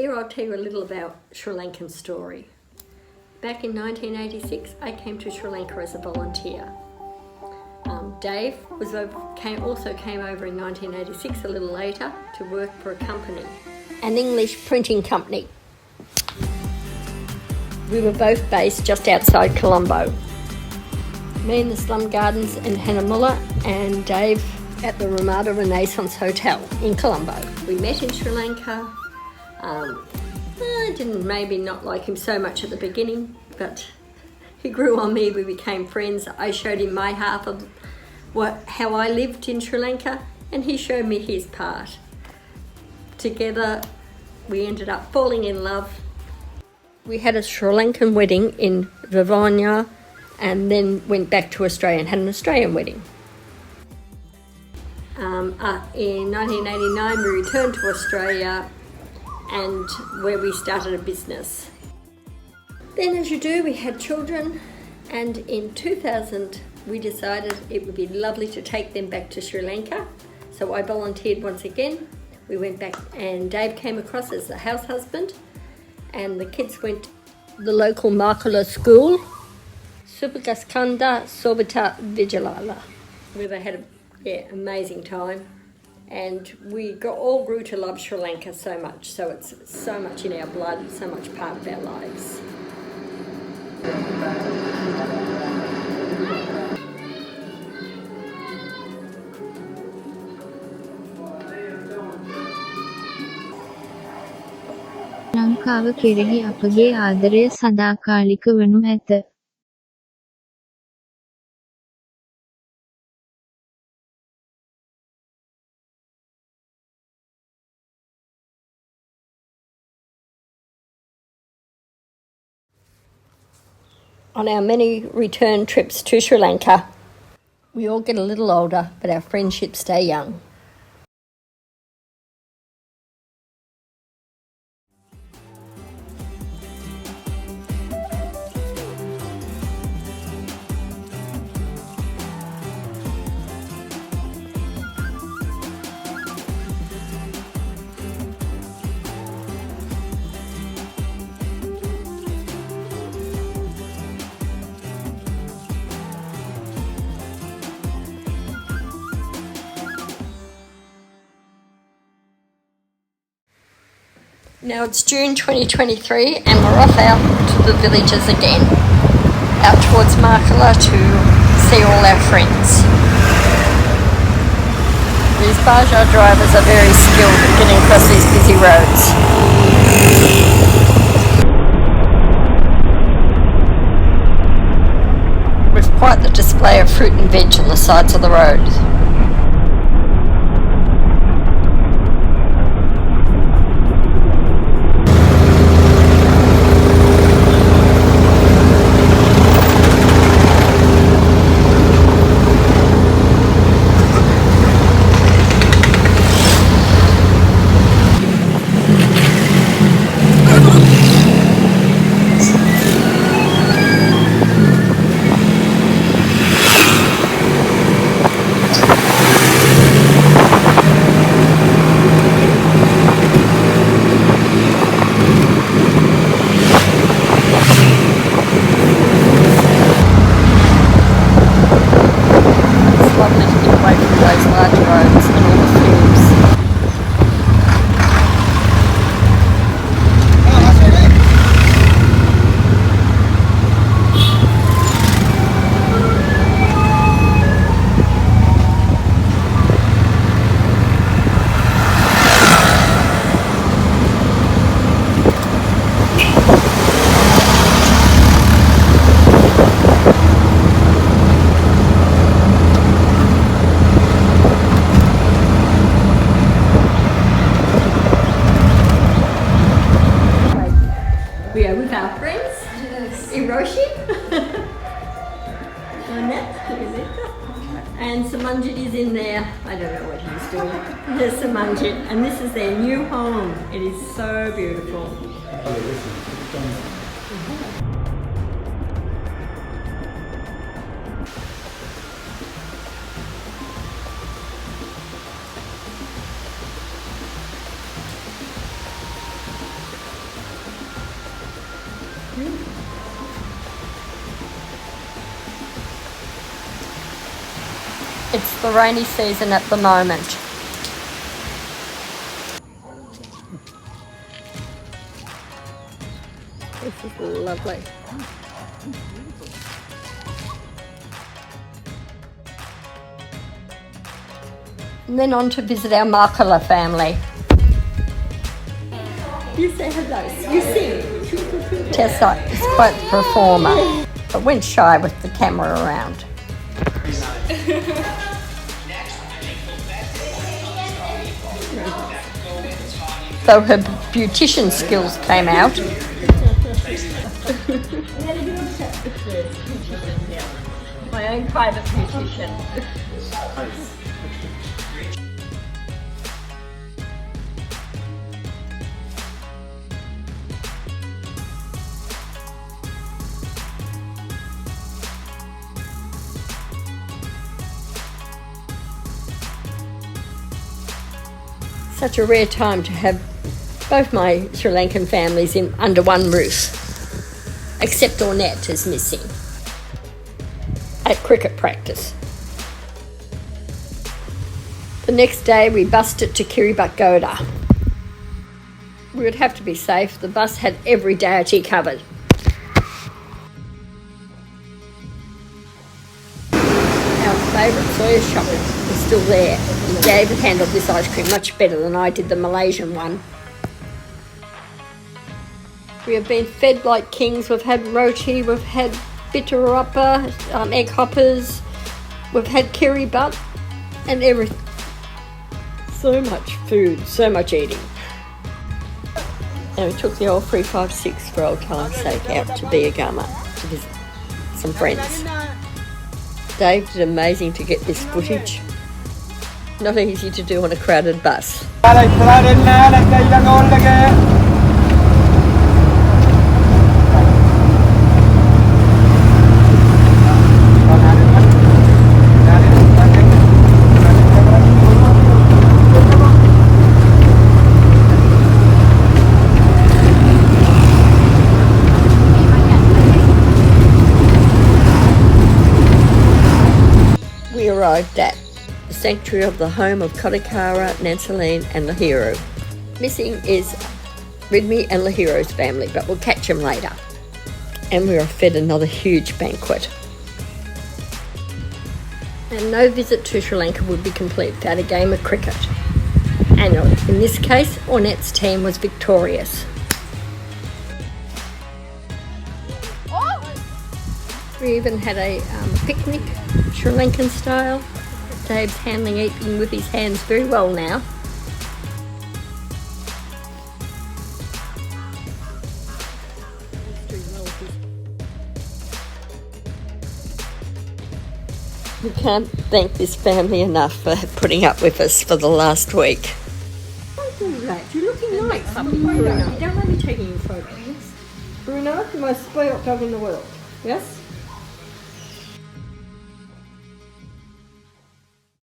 Here I'll tell you a little about Sri Lankan story. Back in 1986, I came to Sri Lanka as a volunteer. Dave also came over in 1986, a little later, to work for a company, an English printing company. We were both based just outside Colombo. Me in the slum gardens in Hanamula and Dave at the Ramada Renaissance Hotel in Colombo. We met in Sri Lanka. I didn't maybe not like him so much at the beginning, but he grew on me. We became friends. I showed him my half of how I lived in Sri Lanka, and he showed me his part. Together, we ended up falling in love. We had a Sri Lankan wedding in Vivanya, and then went back to Australia and had an Australian wedding. In 1989, we returned to Australia, and where we started a business. Then, as you do, we had children, and in 2000 we decided it would be lovely to take them back to Sri Lanka. So I volunteered once again. We went back, and Dave came across as the house husband, and the kids went to the local Markula school, Subagaskanda Sobita Vijalala, where they had an amazing time. And we all grew to love Sri Lanka so much. So it's so much in our blood, so much part of our lives. ලංකාව කෙරෙහි අපගේ ආදරය සදාකාලික වනු ඇත. On our many return trips to Sri Lanka, we all get a little older, but our friendships stay young. Now it's June 2023 and we're off out to the villages again, out towards Markula to see all our friends. These baja drivers are very skilled at getting across these busy roads. With quite the display of fruit and veg on the sides of the road. We are with our friends, Hiroshi, and Samanjit is in there. I don't know what he's doing. There's Samanjit, and this is their new home. It is so beautiful. It's the rainy season at the moment. This is lovely. And then on to visit our Markala family. You say hello. You sing. Tessa is quite the performer, but went shy with the camera around. Though her beautician skills came out. My own private beautician. Such a rare time to have both my Sri Lankan families under one roof, except Ornette is missing at cricket practice. The next day we bussed it to Kiribati. We would have to be safe. The bus had every deity covered. Our favourite soya shop is still there. David handled this ice cream much better than I did the Malaysian one. We have been fed like kings. We've had roti, we've had bitterappa, egg hoppers, we've had kiribati and everything. So much food, so much eating. And we took the old 356 for old time's sake out to Biagama to visit some friends. Dave did amazing to get this footage. Not easy to do on a crowded bus. We arrived at the sanctuary of the home of Kodikara, Nansaleen and Lahiru. Missing is Ridmi and Lahiru's family, but we'll catch them later. And we were fed another huge banquet. And no visit to Sri Lanka would be complete without a game of cricket. And in this case, Ornette's team was victorious. We even had a picnic, Sri Lankan style. Dave's handling eating with his hands very well now. We can't thank this family enough for putting up with us for the last week. Don't do that. You're looking nice. Bruno, don't let me taking you photos. Bruno, the most spoilt dog in the world. Yes?